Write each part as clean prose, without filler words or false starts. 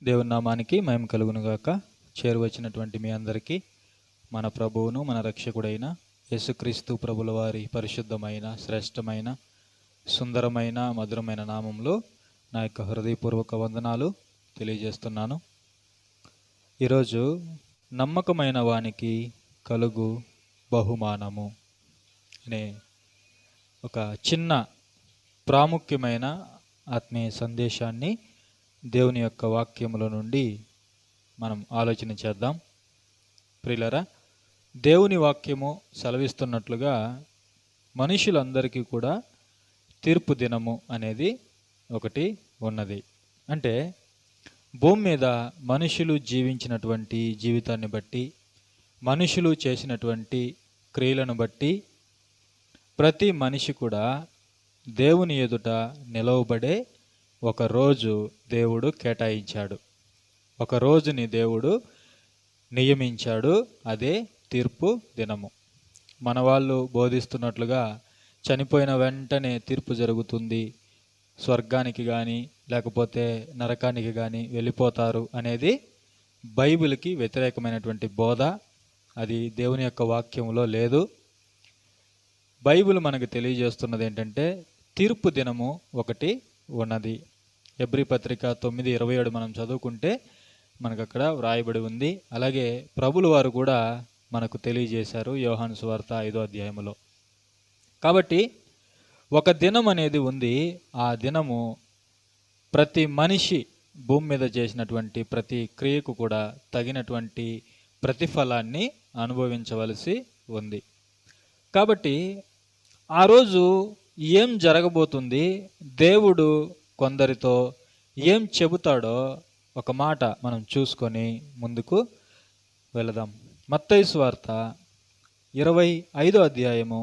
దేవుని నామానికి మహిమ కలుగునుగాక. చేరువచ్చినటువంటి మీ అందరికీ మన ప్రభువును మన రక్షకుడైన యేసుక్రీస్తు ప్రభుల వారి పరిశుద్ధమైన శ్రేష్టమైన సుందరమైన మధురమైన నామంలో నా యొక్క హృదయపూర్వక వందనాలు తెలియజేస్తున్నాను. ఈరోజు నమ్మకమైన వానికి కలుగు బహుమానము అనే ఒక చిన్న ప్రాముఖ్యమైన ఆత్మీయ సందేశాన్ని దేవుని యొక్క వాక్యముల నుండి మనం ఆలోచన చేద్దాం. ప్రియులరా, దేవుని వాక్యము సెలవిస్తున్నట్లుగా మనుషులందరికీ కూడా తీర్పు దినము అనేది ఒకటి ఉన్నది. అంటే భూమి మీద మనుషులు జీవించినటువంటి జీవితాన్ని బట్టి, మనుషులు చేసినటువంటి క్రియలను బట్టి ప్రతి మనిషి కూడా దేవుని ఎదుట నిలవబడే ఒక రోజు దేవుడు కేటాయించాడు. ఒక రోజుని దేవుడు నియమించాడు. అదే తీర్పు దినము. మన వాళ్ళు బోధిస్తున్నట్లుగా చనిపోయిన వెంటనే తీర్పు జరుగుతుంది, స్వర్గానికి కానీ లేకపోతే నరకానికి కానీ వెళ్ళిపోతారు అనేది బైబిల్కి వ్యతిరేకమైనటువంటి బోధ. అది దేవుని యొక్క వాక్యంలో లేదు. బైబిల్ మనకు తెలియజేస్తున్నది ఏంటంటే తీర్పు దినము ఒకటి ఉన్నది. హెబ్రీ పత్రిక 9:27 మనం చదువుకుంటే మనకు అక్కడ వ్రాయబడి ఉంది. అలాగే ప్రభులు వారు కూడా మనకు తెలియజేశారు యోహాను సువార్త 5వ అధ్యాయములో. కాబట్టి ఒక దినం అనేది ఉంది. ఆ దినము ప్రతి మనిషి భూమి మీద చేసినటువంటి ప్రతి క్రియకు కూడా తగినటువంటి ప్రతిఫలాన్ని అనుభవించవలసి ఉంది. కాబట్టి ఆ రోజు ఏం జరగబోతుంది, దేవుడు కొందరితో ఏం చెబుతాడో ఒక మాట మనం చూసుకొని ముందుకు వెళదాం. మత్తయి సువార్త 25వ అధ్యాయము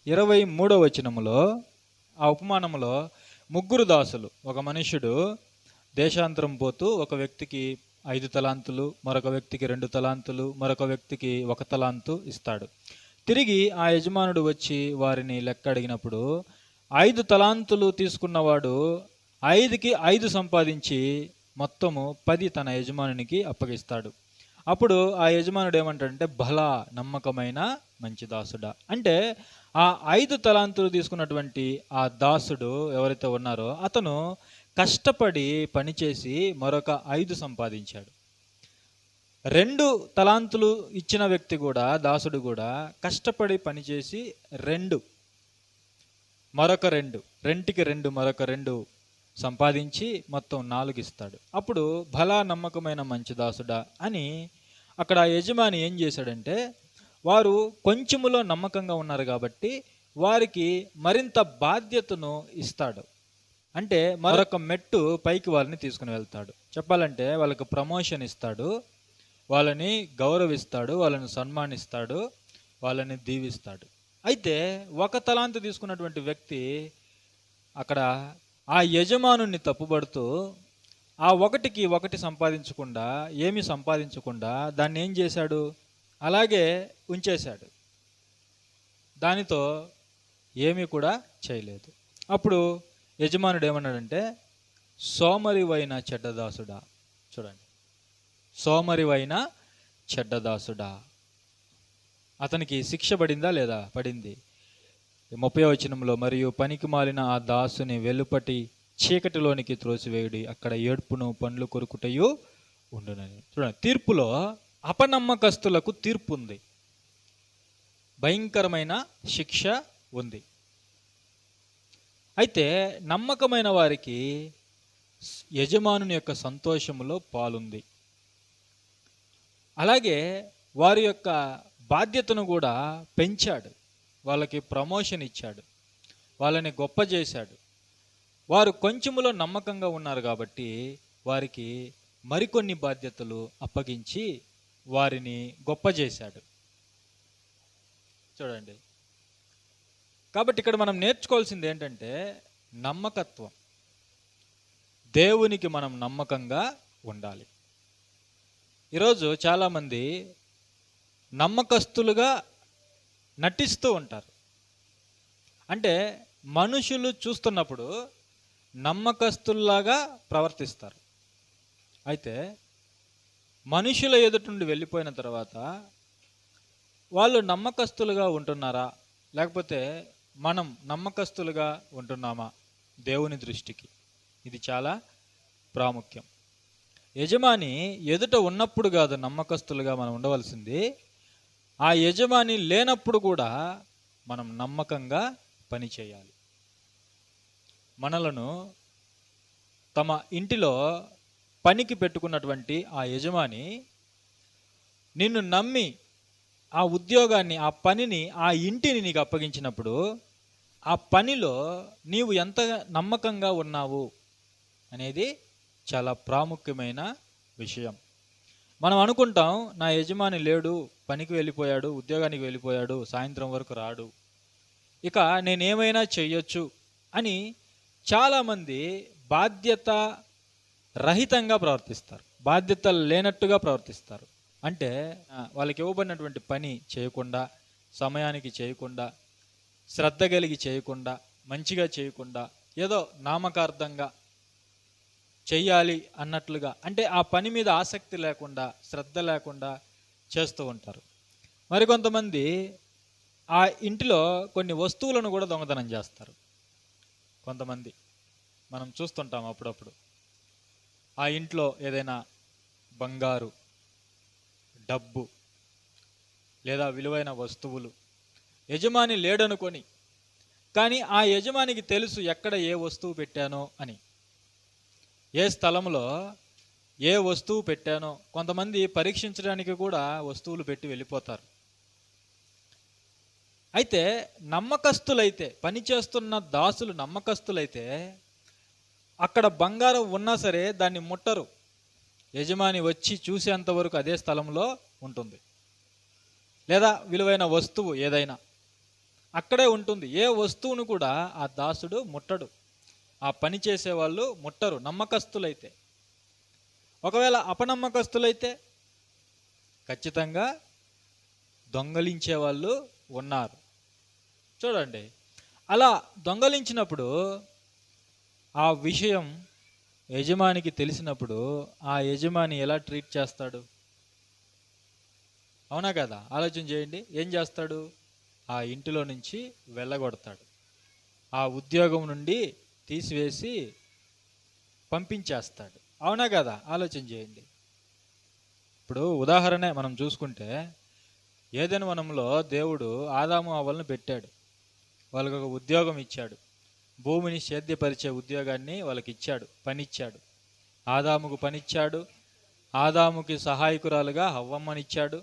23వ వచనములో ఆ ఉపమానములో ముగ్గురు దాసులు, ఒక మనుషుడు దేశాంతరం పోతూ ఒక వ్యక్తికి 5 తలాంతులు, మరొక వ్యక్తికి 2 తలాంతులు, మరొక వ్యక్తికి 1 తలాంతు ఇస్తాడు. తిరిగి ఆ యజమానుడు వచ్చి వారిని లెక్క అడిగినప్పుడు 5 తలాంతులు తీసుకున్నవాడు 5కి 5 సంపాదించి మొత్తము 10 తన యజమానునికి అప్పగిస్తాడు. అప్పుడు ఆ యజమానుడు ఏమంటాడంటే, భలా నమ్మకమైన మంచి దాసుడా. అంటే ఆ 5 తలాంతులు తీసుకున్నటువంటి ఆ దాసుడు ఎవరైతే ఉన్నారో అతను కష్టపడి పనిచేసి మరొక 5 సంపాదించాడు. 2 తలాంతులు ఇచ్చిన వ్యక్తి కూడా, దాసుడు కూడా కష్టపడి పనిచేసి 2, మరొక 2, రెంటికి 2, మరొక 2 సంపాదించి మొత్తం 4 ఇస్తాడు. అప్పుడు భలా నమ్మకమైన మంచి దాసుడా అని అక్కడ యజమాని ఏం చేశాడంటే, వారు కొంచెములో నమ్మకంగా ఉన్నారు కాబట్టి వారికి మరింత బాధ్యతను ఇస్తాడు. అంటే మరొక మెట్టు పైకి వాళ్ళని తీసుకుని వెళ్తాడు. చెప్పాలంటే వాళ్ళకి ప్రమోషన్ ఇస్తాడు, వాళ్ళని గౌరవిస్తాడు, వాళ్ళని సన్మానిస్తాడు, వాళ్ళని దీవిస్తాడు. అయితే 1 తలాంతు తీసుకున్నటువంటి వ్యక్తి అక్కడ ఆ యజమానుని తప్పుబడుతూ ఆ 1కి 1 సంపాదించకుండా, ఏమి సంపాదించకుండా దాన్ని ఏం చేశాడు, అలాగే ఉంచేశాడు. దానితో ఏమీ కూడా చేయలేదు. అప్పుడు యజమానుడు ఏమన్నాడంటే, సోమరివైన చెడ్డదాసుడా. చూడండి, సోమరివైన చెడ్డదాసుడా. అతనికి శిక్ష పడిందా లేదా? పడింది. 30వ వచనంలో, మరియు పనికి మాలిన ఆ దాసుని వెలుపటి చీకటిలోనికి త్రోసివేయుడి, అక్కడ ఏడ్పును పండ్లు కొరుకుటయు ఉండునని. చూడండి, తీర్పులో అపనమ్మకస్తులకు తీర్పు ఉంది, భయంకరమైన శిక్ష ఉంది. అయితే నమ్మకమైన వారికి యజమానుని యొక్క సంతోషములో పాలుంది. అలాగే వారి యొక్క బాధ్యతను కూడా పెంచాడు, వాళ్ళకి ప్రమోషన్ ఇచ్చాడు, వాళ్ళని గొప్ప చేశాడు. వారు కొంచెములో నమ్మకంగా ఉన్నారు కాబట్టి వారికి మరికొన్ని బాధ్యతలు అప్పగించి వారిని గొప్ప చేశాడు. చూడండి, కాబట్టి ఇక్కడ మనం నేర్చుకోవాల్సింది ఏంటంటే నమ్మకత్వం. దేవునికి మనం నమ్మకంగా ఉండాలి. ఈరోజు చాలామంది నమ్మకస్తులుగా నటిస్తూ ఉంటారు. అంటే మనుషులు చూస్తున్నప్పుడు నమ్మకస్తుల్లాగా ప్రవర్తిస్తారు. అయితే మనుషుల ఎదుటి నుండి వెళ్ళిపోయిన తర్వాత వాళ్ళు నమ్మకస్తులుగా ఉంటున్నారా, లేకపోతే మనం నమ్మకస్తులుగా ఉంటున్నామా దేవుని దృష్టికి? ఇది చాలా ప్రాముఖ్యం. యజమాని ఎదుట ఉన్నప్పుడు కాదు నమ్మకస్తులుగా మనం ఉండవలసింది, ఆ యజమాని లేనప్పుడు కూడా మనం నమ్మకంగా పని చేయాలి. మనలను తమ ఇంటిలో పనికి పెట్టుకున్నటువంటి ఆ యజమాని నిన్ను నమ్మి ఆ ఉద్యోగాన్ని, ఆ పనిని, ఆ ఇంటిని నీకు అప్పగించినప్పుడు ఆ పనిలో నీవు ఎంత నమ్మకంగా ఉన్నావు అనేది చాలా ప్రాముఖ్యమైన విషయం. మనం అనుకుంటాం, నా యజమాని లేడు, పనికి వెళ్ళిపోయాడు, ఉద్యోగానికి వెళ్ళిపోయాడు, సాయంత్రం వరకు రాడు, ఇక నేనేమైనా చెయ్యొచ్చు అని చాలామంది బాధ్యత రహితంగా ప్రవర్తిస్తారు, బాధ్యత లేనట్టుగా ప్రవర్తిస్తారు. అంటే వాళ్ళకి ఇవ్వబడినటువంటి పని చేయకుండా, సమయానికి చేయకుండా, శ్రద్ధ కలిగి చేయకుండా, మంచిగా చేయకుండా, ఏదో నామకార్థంగా చెయ్యాలి అన్నట్లుగా, అంటే ఆ పని మీద ఆసక్తి లేకుండా, శ్రద్ధ లేకుండా చేస్తూ ఉంటారు. మరికొంతమంది ఆ ఇంటిలో కొన్ని వస్తువులను కూడా దొంగతనం చేస్తారు. కొంతమంది మనం చూస్తుంటాం అప్పుడప్పుడు. ఆ ఇంట్లో ఏదైనా బంగారు, డబ్బు లేదా విలువైన వస్తువులు యజమాని లేడనుకొని, కానీ ఆ యజమానికి తెలుసు ఎక్కడ ఏ వస్తువు పెట్టానో అని, ఏ స్థలంలో ఏ వస్తువు పెట్టానో. కొంతమంది పరీక్షించడానికి కూడా వస్తువులు పెట్టి వెళ్ళిపోతారు. అయితే నమ్మకస్తులైతే, పనిచేస్తున్న దాసులు నమ్మకస్తులైతే అక్కడ బంగారం ఉన్నా సరే దాన్ని ముట్టరు. యజమాని వచ్చి చూసేంత వరకు అదే స్థలంలో ఉంటుంది. లేదా విలువైన వస్తువు ఏదైనా అక్కడే ఉంటుంది. ఏ వస్తువును కూడా ఆ దాసుడు ముట్టడు, ఆ పని చేసేవాళ్ళు ముట్టరు, నమ్మకస్తులైతే. ఒకవేళ అపనమ్మకస్తులైతే ఖచ్చితంగా దొంగలించే వాళ్ళు ఉన్నారు. చూడండి, అలా దొంగలించినప్పుడు ఆ విషయం యజమానికి తెలిసినప్పుడు ఆ యజమాని ఎలా ట్రీట్ చేస్తాడు? అవునా కదా? ఆలోచన చేయండి. ఏం చేస్తాడు? ఆ ఇంటిలో నుంచి వెళ్ళగొడతాడు, ఆ ఉద్యోగం నుండి తీసివేసి పంపించేస్తాడు. అవునా కదా? ఆలోచన చేయండి. ఇప్పుడు ఉదాహరణ మనం చూసుకుంటే, ఏదెను వనంలో దేవుడు ఆదాము అవ్వలను పెట్టాడు, వాళ్ళకు ఒక ఉద్యోగం ఇచ్చాడు, భూమిని సేద్యపరిచే ఉద్యోగాన్ని వాళ్ళకి ఇచ్చాడు, పనిచ్చాడు. ఆదాముకు పనిచ్చాడు, ఆదాముకి సహాయకురాలుగా హవ్వమ్మనిచ్చాడు,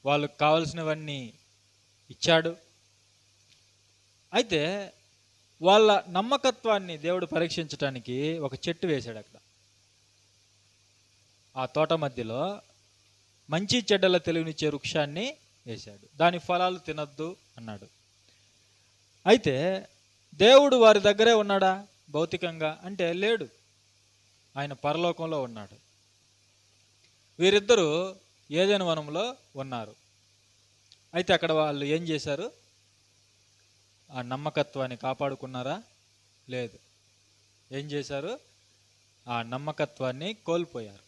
వాళ్ళకు కావలసినవన్నీ ఇచ్చాడు. అయితే వాళ్ళ నమ్మకత్వాన్ని దేవుడు పరీక్షించడానికి ఒక చెట్టు వేశాడు అక్కడ. ఆ తోట మధ్యలో మంచి చెడ్డల తెలివినిచ్చే వృక్షాన్ని వేశాడు. దాని ఫలాలు తినద్దు అన్నాడు. అయితే దేవుడు వారి దగ్గరే ఉన్నాడా భౌతికంగా అంటే? లేడు, ఆయన పరలోకంలో ఉన్నాడు. వీరిద్దరూ ఏదెను వనంలో ఉన్నారు. అయితే అక్కడ వాళ్ళు ఏం చేశారు? ఆ నమ్మకత్వాన్ని కాపాడుకున్నారా? లేదు. ఏం చేశారు? ఆ నమ్మకత్వాన్ని కోల్పోయారు.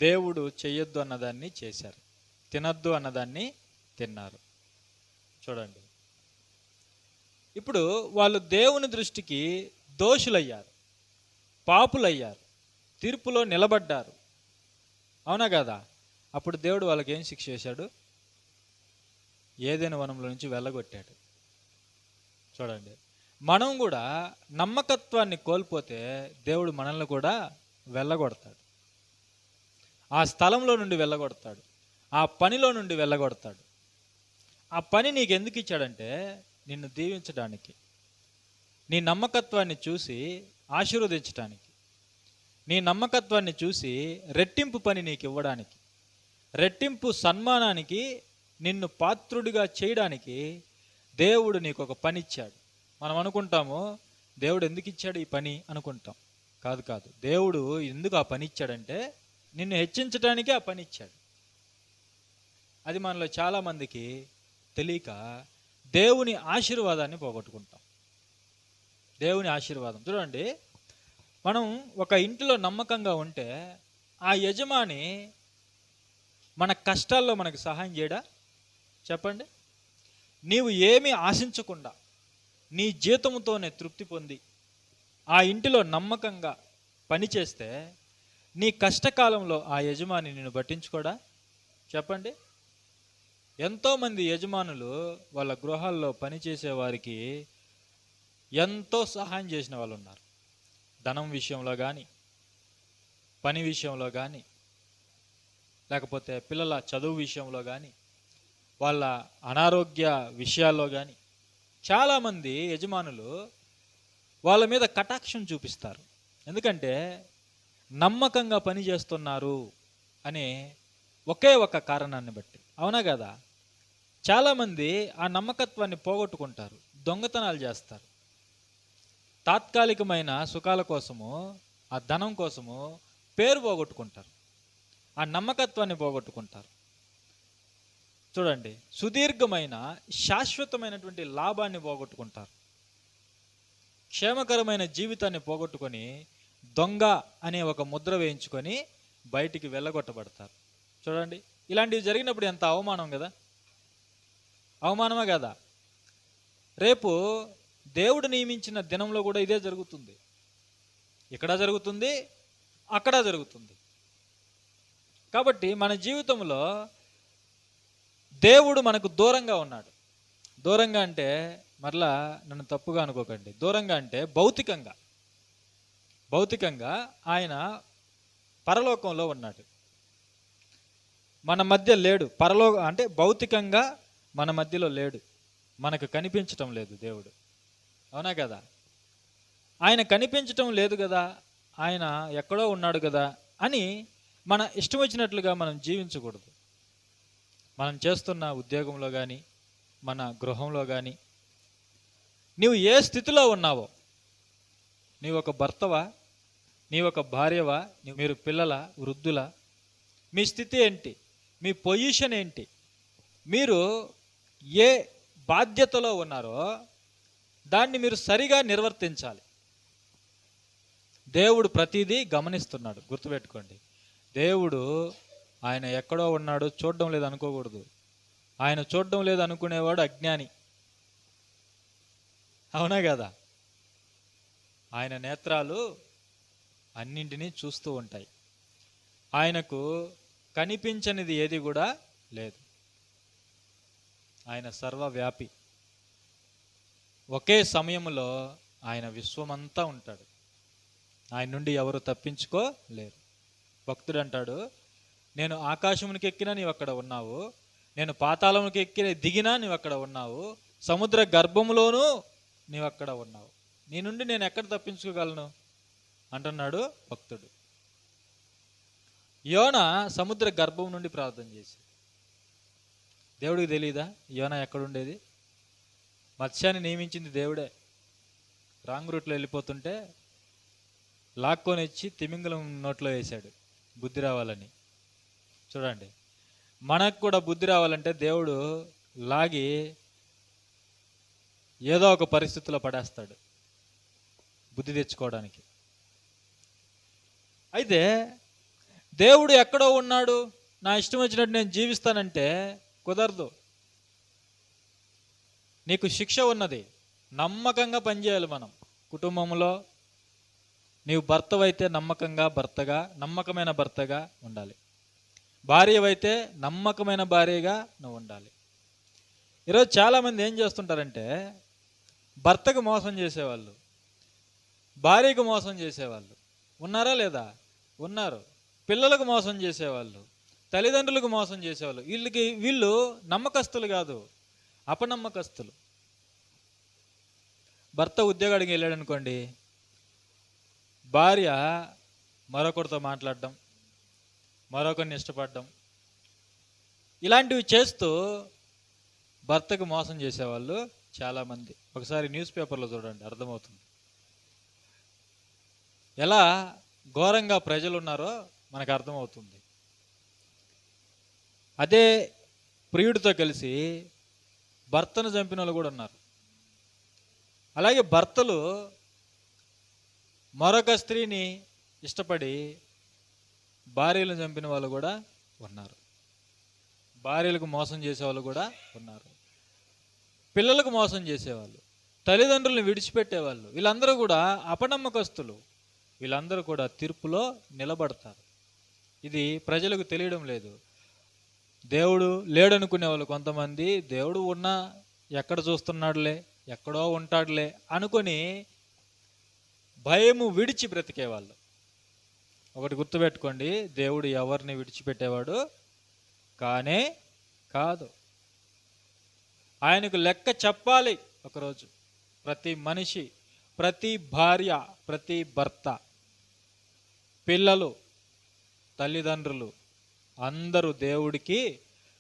దేవుడు చెయ్యొద్దు అన్నదాన్ని చేశారు, తినద్దు అన్నదాన్ని తిన్నారు. చూడండి, ఇప్పుడు వాళ్ళు దేవుని దృష్టికి దోషులయ్యారు, పాపులయ్యారు, తీర్పులో నిలబడ్డారు. అవునా కదా? అప్పుడు దేవుడు వాళ్ళకి ఏం శిక్ష చేశాడు? ఏదైనా వనంలో నుంచి వెళ్ళగొట్టాడు. చూడండి, మనం కూడా నమ్మకత్వాన్ని కోల్పోతే దేవుడు మనల్ని కూడా వెళ్ళగొడతాడు, ఆ స్థలంలో నుండి వెళ్ళగొడతాడు, ఆ పనిలో నుండి వెళ్ళగొడతాడు. ఆ పని నీకు ఎందుకు ఇచ్చాడంటే నిన్ను దీవించడానికి, నీ నమ్మకత్వాన్ని చూసి ఆశీర్వదించడానికి, నీ నమ్మకత్వాన్ని చూసి రెట్టింపు పని నీకు ఇవ్వడానికి, రెట్టింపు సన్మానానికి నిన్ను పాత్రుడిగా చేయడానికి దేవుడు నీకు ఒక పని ఇచ్చాడు. మనం అనుకుంటాము, దేవుడు ఎందుకు ఇచ్చాడు ఈ పని అనుకుంటాం. కాదు కాదు, దేవుడు ఎందుకు ఆ పని ఇచ్చాడంటే నిన్ను హెచ్చించడానికే ఆ పని ఇచ్చాడు. అది మనలో చాలామందికి తెలియక దేవుని ఆశీర్వాదాన్ని పోగొట్టుకుంటాం. దేవుని ఆశీర్వాదం చూడండి, మనం ఒక ఇంటిలో నమ్మకంగా ఉంటే ఆ యజమాని మన కష్టాల్లో మనకు సహాయం చేయడా? చెప్పండి. నీవు ఏమీ ఆశించకుండా నీ జీతంతోనే తృప్తి పొంది ఆ ఇంటిలో నమ్మకంగా పనిచేస్తే నీ కష్టకాలంలో ఆ యజమాని నిన్ను పట్టించుకోడా? చెప్పండి. ఎంతోమంది యజమానులు వాళ్ళ గృహాల్లో పనిచేసే వారికి ఎంతో సహాయం చేసిన వాళ్ళు ఉన్నారు. ధనం విషయంలో కానీ, పని విషయంలో కానీ, లేకపోతే పిల్లల చదువు విషయంలో కానీ, వాళ్ళ అనారోగ్య విషయాల్లో కానీ చాలామంది యజమానులు వాళ్ళ మీద కటాక్షం చూపిస్తారు. ఎందుకంటే నమ్మకంగా పని చేస్తున్నారు అనే ఒకే ఒక కారణాన్ని బట్టి. అవునా కదా? చాలామంది ఆ నమ్మకత్వాన్ని పోగొట్టుకుంటారు, దొంగతనాలు చేస్తారు. తాత్కాలికమైన సుఖాల కోసము, ఆ ధనం కోసము పేరు పోగొట్టుకుంటారు, ఆ నమ్మకత్వాన్ని పోగొట్టుకుంటారు. చూడండి, సుదీర్ఘమైన శాశ్వతమైనటువంటి లాభాన్ని పోగొట్టుకుంటారు. క్షేమకరమైన జీవితాన్ని పోగొట్టుకొని దొంగ అనే ఒక ముద్ర వేయించుకొని బయటికి వెళ్ళగొట్టబడతారు. చూడండి, ఇలాంటివి జరిగినప్పుడు ఎంత అవమానం కదా? అవమానమే కదా? రేపు దేవుడు నియమించిన దినంలో కూడా ఇదే జరుగుతుంది. ఇక్కడ జరుగుతుంది, అక్కడ జరుగుతుంది. కాబట్టి మన జీవితంలో దేవుడు మనకు దూరంగా ఉన్నాడు. దూరంగా అంటే మరలా నన్ను తప్పుగా అనుకోకండి. దూరంగా అంటే భౌతికంగా ఆయన పరలోకంలో ఉన్నాడు, మన మధ్య లేడు. అంటే భౌతికంగా మన మధ్యలో లేడు, మనకు కనిపించటం లేదు దేవుడు. అవునా కదా? ఆయన కనిపించటం లేదు కదా, ఆయన ఎక్కడో ఉన్నాడు కదా అని మన ఇష్టం వచ్చినట్లుగా మనం జీవించకూడదు. మనం చేస్తున్న ఉద్యోగంలో కానీ, మన గృహంలో కానీ, నీవు ఏ స్థితిలో ఉన్నావో, నీవు ఒక భర్తవా, నీవు ఒక భార్యవా, మీరు పిల్లల, వృద్ధుల, మీ స్థితి ఏంటి, మీ పొజిషన్ ఏంటి, మీరు ఏ బాధ్యతలో ఉన్నారో దాన్ని మీరు సరిగా నిర్వర్తించాలి. దేవుడు ప్రతిదీ గమనిస్తున్నాడు, గుర్తుపెట్టుకోండి. దేవుడు ఆయన ఎక్కడో ఉన్నాడు, చూడడం లేదు అనుకోకూడదు. ఆయన చూడడం లేదు అనుకునేవాడు అజ్ఞాని. అవునా కదా? ఆయన నేత్రాలు అన్నింటినీ చూస్తూ ఉంటాయి. ఆయనకు కనిపించనిది ఏది కూడా లేదు. ఆయన సర్వవ్యాపి. ఒకే సమయంలో ఆయన విశ్వమంతా ఉంటాడు. ఆయన నుండి ఎవరు తప్పించుకోలేరు. భక్తుడు అంటాడు, నేను ఆకాశమునికి ఎక్కినా నీవు అక్కడ ఉన్నావు, నేను పాతాళమునికి దిగినా నీవు అక్కడ ఉన్నావు, సముద్ర గర్భములోనూ నీవు అక్కడ ఉన్నావు, నీ నుండి నేను ఎక్కడ తప్పించుకోగలను అంటున్నాడు భక్తుడు. యోనా సముద్ర గర్భం నుండి ప్రార్థన చేసి, దేవుడికి తెలియదా యోనా ఎక్కడుండేది? మత్స్యాన్ని నియమించింది దేవుడే. రాంగ్ రూట్లో వెళ్ళిపోతుంటే లాక్కొని ఇచ్చి తిమింగలం నోట్లో వేశాడు బుద్ధి రావాలని. చూడండి, మనకు కూడా బుద్ధి రావాలంటే దేవుడు లాగి ఏదో ఒక పరిస్థితిలో పడేస్తాడు బుద్ధి తెచ్చుకోవడానికి. అయితే దేవుడు ఎక్కడో ఉన్నాడు, నా ఇష్టం వచ్చినట్టు నేను జీవిస్తానంటే కుదరదు. నీకు శిక్ష ఉన్నది. నమ్మకంగా పనిచేయాలి. మనం కుటుంబంలో నీవు భర్తవైతే నమ్మకంగా భర్తగా, నమ్మకమైన భర్తగా ఉండాలి. భార్యవైతే నమ్మకమైన భార్యగా నువ్వు ఉండాలి. ఈరోజు చాలామంది ఏం చేస్తుంటారంటే భర్తకు మోసం చేసేవాళ్ళు, భార్యకు మోసం చేసేవాళ్ళు ఉన్నారా లేదా? ఉన్నారు. పిల్లలకు మోసం చేసేవాళ్ళు, తల్లిదండ్రులకు మోసం చేసేవాళ్ళు. వీళ్ళు నమ్మకస్తులు కాదు, అపనమ్మకస్తులు. భర్త ఉద్యోగానికి వెళ్ళాడు అనుకోండి, భార్య మరొకరితో మాట్లాడడం, మరొకరిని ఇష్టపడడం, ఇలాంటివి చేస్తూ భర్తకు మోసం చేసేవాళ్ళు చాలామంది. ఒకసారి న్యూస్ పేపర్లో చూడండి, అర్థమవుతుంది ఎలా ఘోరంగా ప్రజలు ఉన్నారో మనకు అర్థమవుతుంది. అదే ప్రియుడితో కలిసి భర్తను చంపిన వాళ్ళు కూడా ఉన్నారు. అలాగే భర్తలు మరొక స్త్రీని ఇష్టపడి భార్యలను చంపిన వాళ్ళు కూడా ఉన్నారు. భార్యలకు మోసం చేసేవాళ్ళు కూడా ఉన్నారు. పిల్లలకు మోసం చేసేవాళ్ళు, తల్లిదండ్రులను విడిచిపెట్టేవాళ్ళు, వీళ్ళందరూ కూడా అపనమ్మకస్తులు. వీళ్ళందరూ కూడా తీర్పులో నిలబడతారు. ఇది ప్రజలకు తెలియడం లేదు. దేవుడు లేడనుకునే వాళ్ళు కొంతమంది దేవుడు ఉన్నా ఎక్కడ చూస్తున్నాడులే, ఎక్కడో ఉంటాడులే అనుకొని భయము విడిచి బ్రతికేవాళ్ళు. ఒకటి గుర్తుపెట్టుకోండి, దేవుడు ఎవరిని విడిచిపెట్టేవాడు కానే కాదు. ఆయనకు లెక్క చెప్పాలి ఒకరోజు. ప్రతి మనిషి, ప్రతి భార్య, ప్రతి భర్త, పిల్లలు, తల్లిదండ్రులు అందరూ దేవుడికి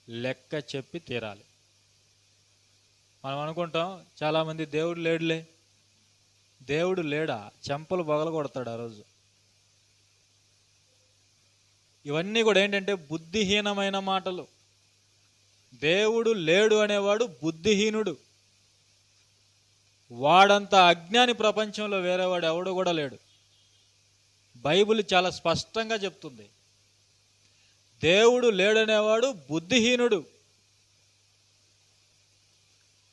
లెక్క చెప్పి తీరాలి. మనం అనుకుంటాం చాలామంది దేవుడు లేడులే. దేవుడు లేడా? చెంపలు పగలగొడతాడు ఆ రోజు. ఇవన్నీ కూడా ఏంటంటే బుద్ధిహీనమైన మాటలు. దేవుడు లేడు అనేవాడు బుద్ధిహీనుడు. వాడంత అజ్ఞాని ప్రపంచంలో వేరేవాడు ఎవడు కూడా లేడు. బైబిల్ చాలా స్పష్టంగా చెప్తుంది, దేవుడు లేడనేవాడు బుద్ధిహీనుడు.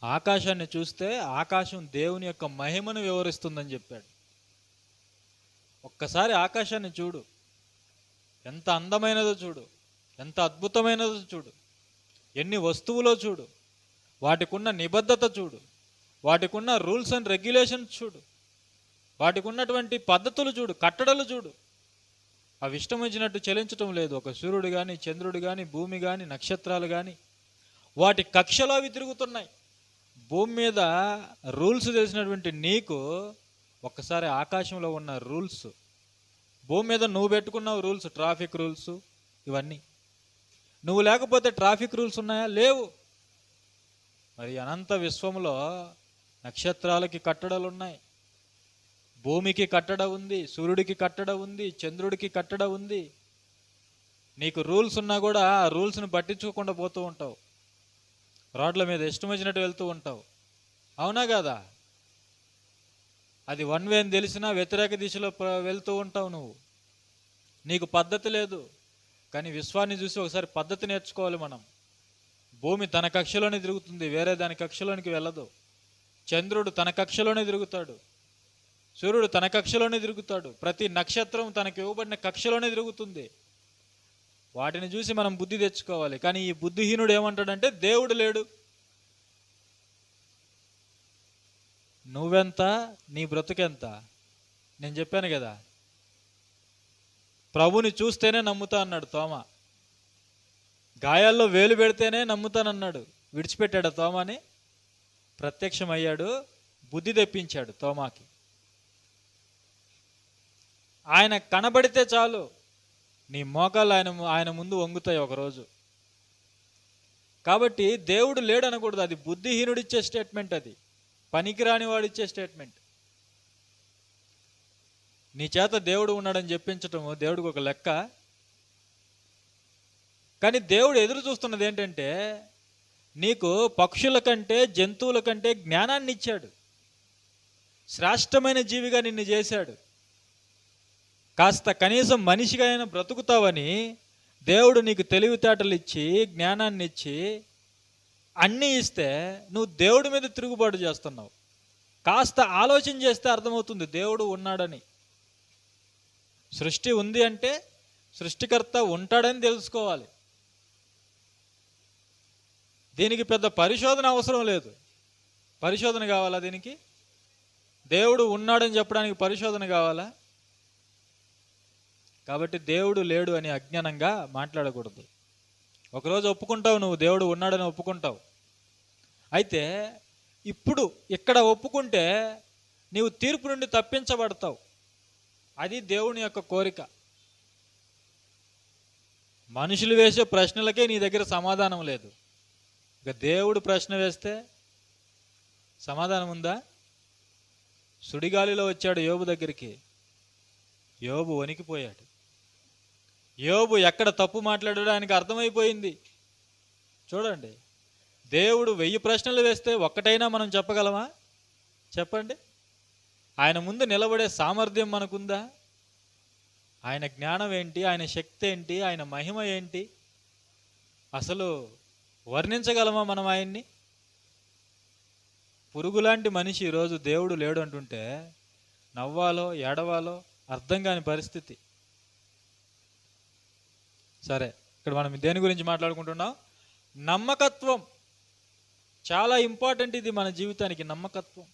ఆకాశాన్ని చూస్తే ఆకాశం దేవుని యొక్క మహిమను వివరిస్తుందని చెప్పాడు. ఒక్కసారి ఆకాశాన్ని చూడు, ఎంత అందమైనదో చూడు, ఎంత అద్భుతమైనదో చూడు, ఎన్ని వస్తువులో చూడు, వాటికున్న నిబద్ధత చూడు, వాటికున్న రూల్స్ అండ్ రెగ్యులేషన్స్ చూడు, వాటికి ఉన్నటువంటి పద్ధతులు చూడు, కట్టడలు చూడు. అవి ఇష్టం వచ్చినట్టు చెలించటం లేదు. ఒక సూర్యుడు కానీ, చంద్రుడు కానీ, భూమి కానీ, నక్షత్రాలు కానీ వాటి కక్షలో అవి తిరుగుతున్నాయి. భూమి మీద రూల్స్ తెలిసినటువంటి నీకు ఒక్కసారి ఆకాశంలో ఉన్న రూల్స్, భూమి మీద నువ్వు పెట్టుకున్నావు రూల్స్, ట్రాఫిక్ రూల్స్, ఇవన్నీ నువ్వు లేకపోతే ట్రాఫిక్ రూల్స్ ఉన్నాయా? లేవు. మరి అనంత విశ్వంలో నక్షత్రాలకి కట్టడలు ఉన్నాయి, భూమికి కట్టడ ఉంది, సూర్యుడికి కట్టడ ఉంది, చంద్రుడికి కట్టడ ఉంది. నీకు రూల్స్ ఉన్నా కూడా ఆ రూల్స్ని పట్టించుకోకుండా పోతూ ఉంటావు. రోడ్ల మీద ఇష్టం వచ్చినట్టు వెళ్తూ ఉంటావు. అవునా కదా? అది వన్ వే అని తెలిసినా వ్యతిరేక దిశలో వెళ్తూ ఉంటావు నువ్వు. నీకు పద్ధతి లేదు. కానీ విశ్వాన్ని చూసి ఒకసారి పద్ధతి నేర్చుకోవాలి మనం. భూమి తన కక్షలోనే తిరుగుతుంది, వేరే దాని కక్షలోనికి వెళ్ళదు. చంద్రుడు తన కక్షలోనే తిరుగుతాడు, సూర్యుడు తన కక్షలోనే తిరుగుతాడు, ప్రతి నక్షత్రం తనకు ఇవ్వబడిన కక్షలోనే తిరుగుతుంది. వాటిని చూసి మనం బుద్ధి తెచ్చుకోవాలి. కానీ ఈ బుద్ధిహీనుడు ఏమంటాడంటే దేవుడు లేడు. నువ్వెంత, నీ బ్రతుకెంత? నేను చెప్పాను కదా, ప్రభుని చూస్తేనే నమ్ముతా అన్నాడు తోమ. గాయాల్లో వేలు పెడితేనే నమ్ముతానన్నాడు. విడిచిపెట్టాడు తోమాని? ప్రత్యక్షమయ్యాడు, బుద్ధి తెప్పించాడు తోమాకి. ఆయన కనబడితే చాలు నీ మోకాళ్ళు ఆయన ముందు వంగుతాయి ఒకరోజు. కాబట్టి దేవుడు లేడు అనకూడదు. అది బుద్ధిహీనుడిచ్చే స్టేట్మెంట్, అది పనికిరాని వాడిచ్చే స్టేట్మెంట్. నీ చేత దేవుడు ఉన్నాడని చెప్పించటము దేవుడికి ఒక లెక్క. కానీ దేవుడు ఎదురు చూస్తున్నది ఏంటంటే, నీకు పక్షుల కంటే జంతువుల కంటే జ్ఞానాన్ని ఇచ్చాడు, శ్రేష్టమైన జీవిగా నిన్ను చేశాడు. కాస్త కనీసం మనిషిగా అయినా బ్రతుకుతావని దేవుడు నీకు తెలివితేటలు ఇచ్చి, జ్ఞానాన్ని ఇచ్చి, అన్నీ ఇస్తే నువ్వు దేవుడి మీద తిరుగుబాటు చేస్తున్నావు. కాస్త ఆలోచన చేస్తే అర్థమవుతుంది దేవుడు ఉన్నాడని. సృష్టి ఉంది అంటే సృష్టికర్త ఉంటాడని తెలుసుకోవాలి. దీనికి పెద్ద పరిశోధన అవసరం లేదు. పరిశోధన కావాలా దీనికి? దేవుడు ఉన్నాడని చెప్పడానికి పరిశోధన కావాలా? కాబట్టి దేవుడు లేడు అని అజ్ఞానంగా మాట్లాడకూడదు. ఒకరోజు ఒప్పుకుంటావు, నువ్వు దేవుడు ఉన్నాడని ఒప్పుకుంటావు. అయితే ఇప్పుడు ఇక్కడ ఒప్పుకుంటే నీవు తీర్పు నుండి తప్పించబడతావు. అది దేవుని యొక్క కోరిక. మనుషులు వేసే ప్రశ్నలకే నీ దగ్గర సమాధానం లేదు. ఇక దేవుడు ప్రశ్న వేస్తే సమాధానం ఉందా? సుడిగాలిలో వచ్చాడు యోబు దగ్గరికి, యోబు వణికిపోయాడు. యోబు ఎక్కడ తప్పు మాట్లాడాడో ఆయనకు అర్థమైపోయింది. చూడండి, దేవుడు 1000 ప్రశ్నలు వేస్తే ఒక్కటైనా మనం చెప్పగలమా? చెప్పండి. ఆయన ముందు నిలబడే సామర్థ్యం మనకుందా? ఆయన జ్ఞానం ఏంటి, ఆయన శక్తి ఏంటి, ఆయన మహిమ ఏంటి, అసలు వర్ణించగలమా మనం ఆయన్ని? పురుగులాంటి మనిషి ఈరోజు దేవుడు లేడు అంటుంటే నవ్వాలో ఏడవాలో అర్థం కాని పరిస్థితి. సరే, ఇక్కడ మనం దేని గురించి మాట్లాడుకుంటున్నాం? నమ్మకత్వం. చాలా ఇంపార్టెంట్ ఇది మన జీవితానికి, నమ్మకత్వం.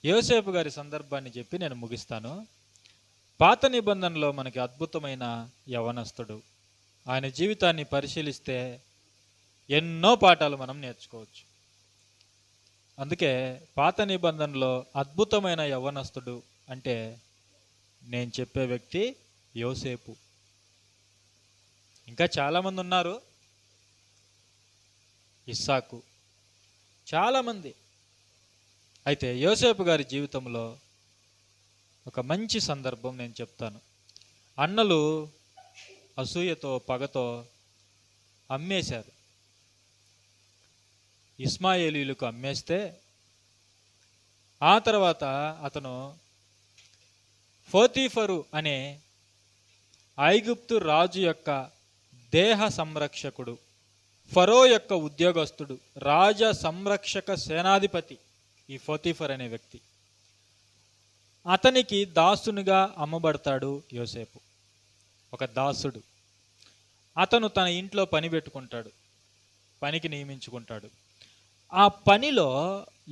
యోసేపు గారి సందర్భాన్ని చెప్పి నేను ముగిస్తాను. పాత నిబంధనలో మనకి అద్భుతమైన యవనస్తుడు. ఆయన జీవితాన్ని పరిశీలిస్తే ఎన్నో పాఠాలు మనం నేర్చుకోవచ్చు. అందుకే పాత నిబంధనలో అద్భుతమైన యవ్వనస్తుడు అంటే నేను చెప్పే వ్యక్తి యోసేపు. ఇంకా చాలామంది ఉన్నారు, ఇస్సాకు, చాలామంది. అయితే యోసేపు గారి జీవితంలో ఒక మంచి సందర్భం నేను చెప్తాను. అన్నలు అసూయతో పగతో అమ్మేశారు. ఇస్మాయేలీలకు అమ్మేస్తే ఆ తర్వాత అతను పోతీఫరు అనే ఐగుప్తు రాజు యొక్క దేహ సంరక్షకుడు, ఫరో యొక్క ఉద్యోగస్తుడు, రాజ సంరక్షక సేనాధిపతి ఈ పోతీఫర్ అనే వ్యక్తి. అతనికి దాసునిగా అమ్మబడతాడు యోసేపు. ఒక దాసుడు. అతను తన ఇంట్లో పని పెట్టుకుంటాడు, పనికి నియమించుకుంటాడు. ఆ పనిలో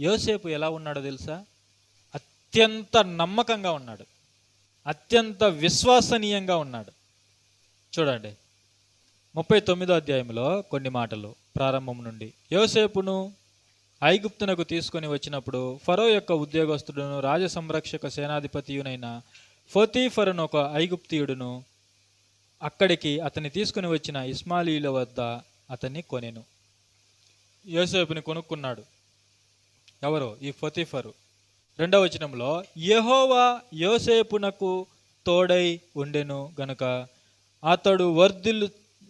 యోసేపు ఎలా ఉన్నాడో తెలుసా? అత్యంత నమ్మకంగా ఉన్నాడు, అత్యంత విశ్వసనీయంగా ఉన్నాడు. చూడండి 39వ అధ్యాయంలో కొన్ని మాటలు ప్రారంభం నుండి. యోసేపును ఐగుప్తునకు తీసుకొని వచ్చినప్పుడు ఫరో యొక్క ఉద్యోగస్తుడును రాజ సంరక్షక సేనాధిపతియునైన పోతీఫరును ఒక ఐగుప్తియుడును అక్కడికి అతన్ని తీసుకుని వచ్చిన ఇస్మాయిలీల వద్ద అతన్ని కొనెను. యోసేపుని కొనుక్కున్నాడు. ఎవరు? ఈ పోతీఫరు. 2వ వచనంలో యెహోవా యోసేపునకు తోడై ఉండెను గనుక అతడు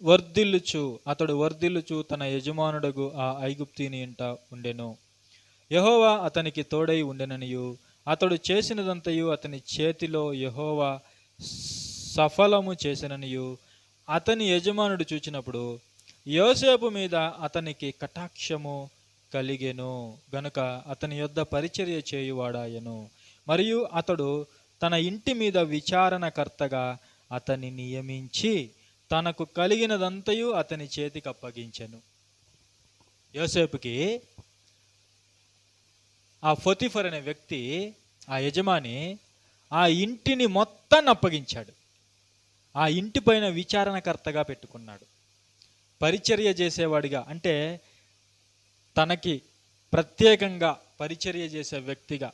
వర్ధిల్లుచు తన యజమానుడగు ఆ ఐగుప్తీని ఇంట ఉండెను. యెహోవా అతనికి తోడై ఉండెననియు అతడు చేసినదంతయు అతని చేతిలో యెహోవా సఫలము చేసిననియు అతని యజమానుడు చూచినప్పుడు యోసేపు మీద అతనికి కటాక్షము కలిగెను గనుక అతని యొద్ద పరిచర్య చేయువాడాయను. మరియు అతడు తన ఇంటి మీద విచారణకర్తగా అతన్ని నియమించి తనకు కలిగినదంతయు అతని చేతికి అప్పగించెను. యోసేపుకి ఆ పోతీఫర్ అనే వ్యక్తి, ఆ యజమాని, ఆ ఇంటిని మొత్తాన్ని అప్పగించాడు. ఆ ఇంటి పైన విచారణకర్తగా పెట్టుకున్నాడు, పరిచర్య చేసేవాడిగా, అంటే తనకి ప్రత్యేకంగా పరిచర్య చేసే వ్యక్తిగా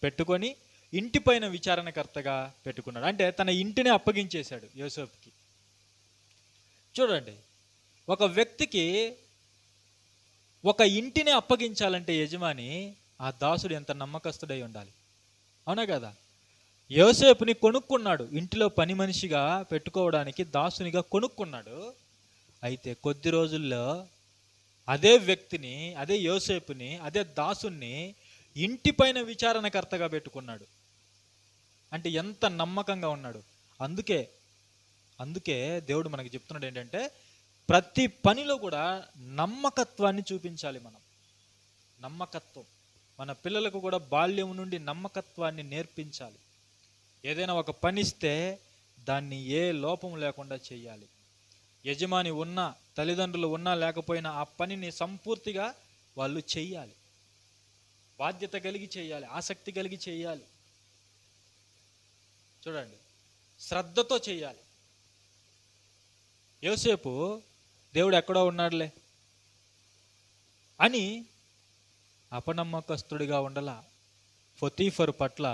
పెట్టుకొని ఇంటిపైన విచారణకర్తగా పెట్టుకున్నాడు. అంటే తన ఇంటిని అప్పగించేశాడు యోసేపుకి. చూడండి, ఒక వ్యక్తికి ఒక ఇంటిని అప్పగించాలంటే యజమాని, ఆ దాసుడు ఎంత నమ్మకస్తుడై ఉండాలి. అవునా కదా? యోసేపుని కొనుక్కున్నాడు, ఇంటిలో పని మనిషిగా పెట్టుకోవడానికి దాసునిగా కొనుక్కున్నాడు. అయితే కొద్ది రోజుల్లో అదే వ్యక్తిని, అదే యోసేపుని, అదే దాసుని ఇంటిపైన విచారణకర్తగా పెట్టుకున్నాడు. అంటే ఎంత నమ్మకంగా ఉన్నాడు. అందుకే దేవుడు మనకి చెప్తున్నాడు ఏంటంటే ప్రతి పనిలో కూడా నమ్మకత్వాన్ని చూపించాలి మనం. నమ్మకత్వం. మన పిల్లలకు కూడా బాల్యం నుండి నమ్మకత్వాన్ని నేర్పించాలి. ఏదైనా ఒక పని ఇస్తే దాన్ని ఏ లోపం లేకుండా చేయాలి. యజమాని ఉన్నా, తల్లిదండ్రులు ఉన్నా లేకపోయినా ఆ పనిని సంపూర్తిగా వాళ్ళు చెయ్యాలి. బాధ్యత కలిగి చేయాలి, ఆసక్తి కలిగి చేయాలి. చూడండి, శ్రద్ధతో చేయాలి. యోసేపు దేవుడు ఎక్కడో ఉన్నాడులే అని అపనమ్మకస్తుడిగా ఉండలా. పోతీఫరు పట్ల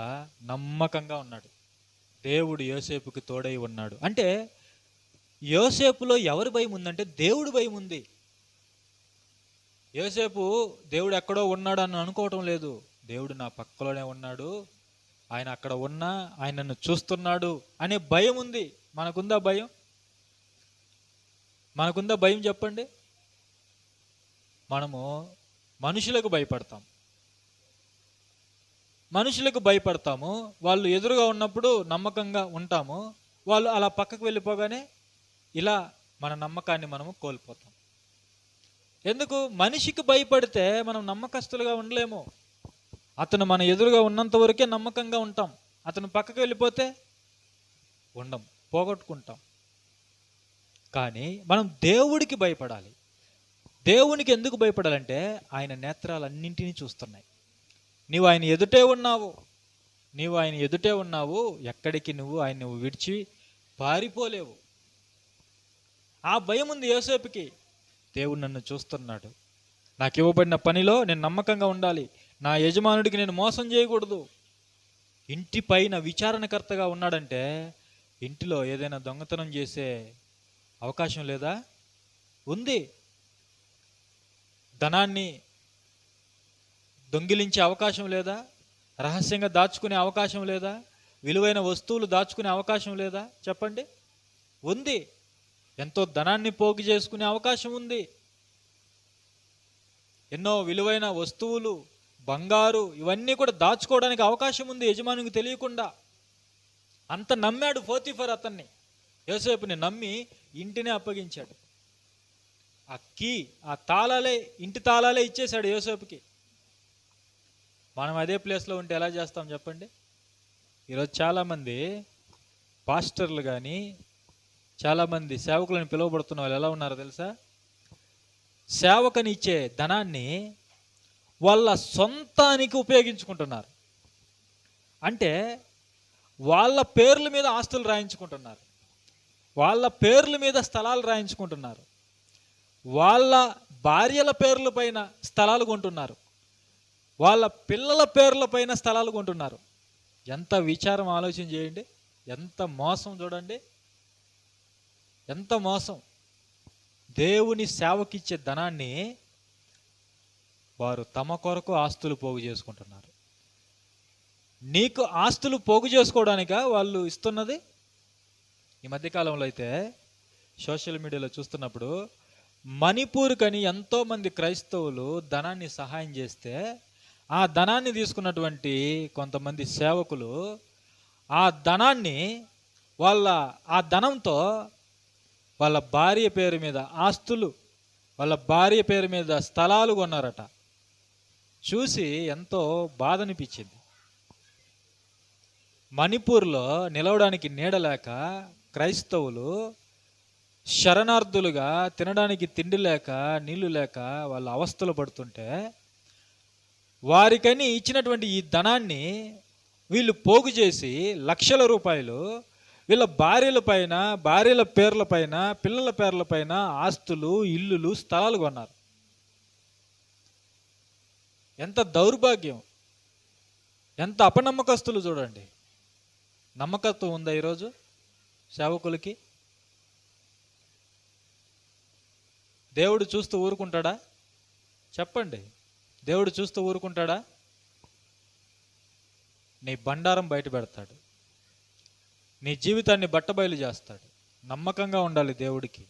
నమ్మకంగా ఉన్నాడు. దేవుడు యోసేపుకి తోడై ఉన్నాడు. అంటే యోసేపులో ఎవరి భయం ఉందంటే దేవుడి భయం ఉంది. యోసేపు దేవుడు ఎక్కడో ఉన్నాడు అని అనుకోవటం లేదు. దేవుడు నా పక్కలోనే ఉన్నాడు, ఆయన అక్కడ ఉన్నా ఆయన నన్ను చూస్తున్నాడు అనే భయం ఉంది. మనకుందా భయం? మనకుందా భయం? చెప్పండి. మనము మనుషులకు భయపడతాం, మనుషులకు భయపడతాము, వాళ్ళు ఎదురుగా ఉన్నప్పుడు నమ్మకంగా ఉంటాము, వాళ్ళు అలా పక్కకు వెళ్ళిపోగానే ఇలా మన నమ్మకాన్ని మనము కోల్పోతాం. ఎందుకు? మనిషికి భయపడితే మనం నమ్మకస్తులుగా ఉండలేము. అతను మన ఎదురుగా ఉన్నంత వరకే నమ్మకంగా ఉంటాం. అతను పక్కకు వెళ్ళిపోతే ఉండం, పోగొట్టుకుంటాం. కానీ మనం దేవుడికి భయపడాలి. దేవునికి ఎందుకు భయపడాలంటే ఆయన నేత్రాలన్నింటినీ చూస్తున్నాయి. నీవు ఆయన ఎదుటే ఉన్నావు, ఎక్కడికి నువ్వు విడిచి పారిపోలేవు. ఆ భయం ఉంది యోసేపుకి. దేవుడు నన్ను చూస్తున్నాడు, నాకు ఇవ్వబడిన పనిలో నేను నమ్మకంగా ఉండాలి, నా యజమానుడికి నేను మోసం చేయకూడదు. ఇంటి పైన విచారణకర్తగా ఉన్నాడంటే ఇంటిలో ఏదైనా దొంగతనం చేసే అవకాశం లేదా? ఉంది. ధనాన్ని దొంగిలించే అవకాశం లేదా? రహస్యంగా దాచుకునే అవకాశం లేదా? విలువైన వస్తువులు దాచుకునే అవకాశం లేదా? చెప్పండి. ఉంది. ఎంతో ధనాన్ని పోగు చేసుకునే అవకాశం ఉంది. ఎన్నో విలువైన వస్తువులు, బంగారు, ఇవన్నీ కూడా దాచుకోవడానికి అవకాశం ఉంది యజమానికి తెలియకుండా. అంత నమ్మాడు పోతీఫర్ అతన్ని. యోసేపుని నమ్మి ఇంటినే అప్పగించాడు. ఆ తాళాలే, ఇంటి తాళాలే ఇచ్చేశాడు యోసేపుకి. మనం అదే ప్లేస్లో ఉంటే ఎలా చేస్తాం చెప్పండి? ఈరోజు చాలామంది పాస్టర్లు కానీ చాలామంది సేవకులను పిలువబడుతున్న వాళ్ళు ఎలా ఉన్నారో తెలుసా? సేవకుని ఇచ్చే ధనాన్ని వాళ్ళ సొంతానికి ఉపయోగించుకుంటున్నారు. అంటే వాళ్ళ పేర్ల మీద ఆస్తులు రాయించుకుంటున్నారు, వాళ్ళ పేర్ల మీద స్థలాలు రాయించుకుంటున్నారు, వాళ్ళ భార్యల పేర్ల పైన స్థలాలు కొంటున్నారు, వాళ్ళ పిల్లల పేర్ల పైన స్థలాలు కొంటున్నారు. ఎంత విచారం ఆలోచన చేయండి. ఎంత మోసం చూడండి, ఎంత మోసం. దేవుని సేవకిచ్చే ధనాన్ని వారు తమ కొరకు ఆస్తులు పోగు చేసుకుంటున్నారు. నీకు ఆస్తులు పోగు చేసుకోవడానికా వాళ్ళు ఇస్తున్నది? ఈ మధ్యకాలంలో అయితే సోషల్ మీడియాలో చూస్తున్నప్పుడు మణిపూర్ కని ఎంతోమంది క్రైస్తవులు ధనాన్ని సహాయం చేస్తే ఆ ధనాన్ని తీసుకున్నటువంటి కొంతమంది సేవకులు ఆ ధనంతో వాళ్ళ భార్య పేరు మీద ఆస్తులు, వాళ్ళ భార్య పేరు మీద స్థలాలు కొన్నారట. చూసి ఎంతో బాధ అనిపించింది. మణిపూర్లో నిలవడానికి నీడలేక క్రైస్తవులు శరణార్థులుగా తినడానికి తిండి లేక నీళ్లు లేక వాళ్ళ అవస్థలు పడుతుంటే వారికని ఇచ్చినటువంటి ఈ ధనాన్ని వీళ్ళు పోగు చేసి లక్షల రూపాయలు వీళ్ళ భార్యల పేర్ల పైన పిల్లల పేర్ల పైన ఆస్తులు, ఇల్లులు, స్థలాలు కొన్నారు. ఎంత దౌర్భాగ్యం, ఎంత అపనమ్మకస్తులు చూడండి. నమ్మకత్వం ఉందా ఈరోజు సేవకులకి? దేవుడు చూస్తూ ఊరుకుంటాడా? చెప్పండి. దేవుడు చూస్తూ ఊరుకుంటాడా? నీ బండారం బయట పెడతాడు, నీ జీవితాన్ని బట్టబయలు చేస్తాడు. నమ్మకంగా ఉండాలి దేవుడికి.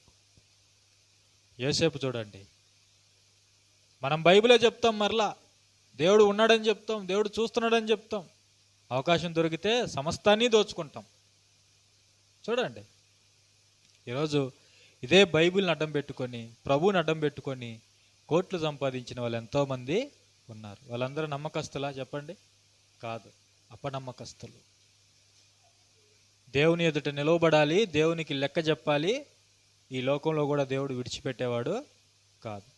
యోసేపు చూడండి, మనం బైబిలే చెప్తాం, మరలా దేవుడు ఉన్నాడని చెప్తాం, దేవుడు చూస్తున్నాడని చెప్తాం. అవకాశం దొరికితే సమస్తాన్ని దోచుకుంటాం. చూడండి, ఈరోజు ఇదే బైబిల్ని అడ్డం పెట్టుకొని, ప్రభువుని అడ్డం పెట్టుకొని కోట్లు సంపాదించిన వాళ్ళు ఎంతోమంది ఉన్నారు. వాళ్ళందరూ నమ్మకస్తులా చెప్పండి? కాదు, అపనమ్మకస్తులు. దేవుని ఎదుట నిలవబడాలి, దేవునికి లెక్క చెప్పాలి. ఈ లోకంలో కూడా దేవుడు విడిచిపెట్టేవాడు కాదు.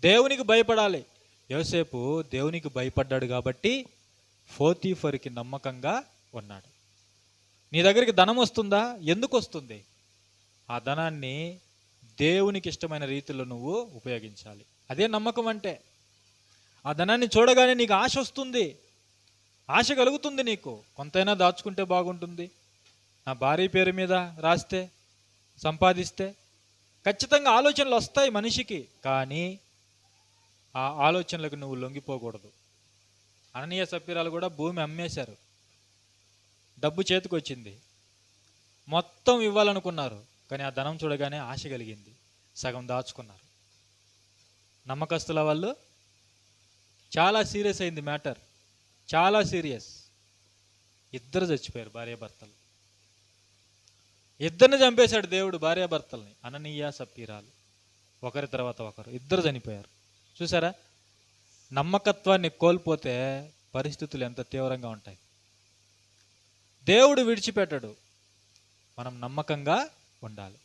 దేవునికి భయపడాలి. యోసేపు దేవునికి భయపడ్డాడు కాబట్టి పోతీఫరుకి నమ్మకంగా ఉన్నాడు. నీ దగ్గరికి ధనం వస్తుందా? ఎందుకు వస్తుంది? ఆ ధనాన్ని దేవునికి ఇష్టమైన రీతిలో నువ్వు ఉపయోగించాలి. అదే నమ్మకం అంటే. ఆ ధనాన్ని చూడగానే నీకు ఆశ వస్తుంది, ఆశ కలుగుతుంది. నీకు కొంతైనా దాచుకుంటే బాగుంటుంది, నా భార్య పేరు మీద రాస్తే, సంపాదిస్తే ఖచ్చితంగా ఆలోచనలు వస్తాయి మనిషికి. కానీ ఆ ఆలోచనలకు నువ్వు లొంగిపోకూడదు. అననీయ సప్ఫీరాలు కూడా భూమి అమ్మేశారు, డబ్బు చేతికి వచ్చింది, మొత్తం ఇవ్వాలనుకున్నారు. కానీ ఆ ధనం చూడగానే ఆశ కలిగింది, సగం దాచుకున్నారు. నమ్మకస్తుల వాళ్ళు చాలా సీరియస్ అయింది మ్యాటర్. చాలా సీరియస్. ఇద్దరు చచ్చిపోయారు, భార్యాభర్తలు. ఇద్దరిని చంపేశాడు దేవుడు, భార్యాభర్తల్ని, అననీయ సప్పీరాలు, ఒకరి తర్వాత ఒకరు, ఇద్దరు చనిపోయారు. చూసారా, నమ్మకత్వాన్ని కోల్పోతే పరిస్థితులు ఎంత తీవ్రంగా ఉంటాయి. దేవుడు విడిచిపెట్టడు, మనం నమ్మకంగా ఉండాలి.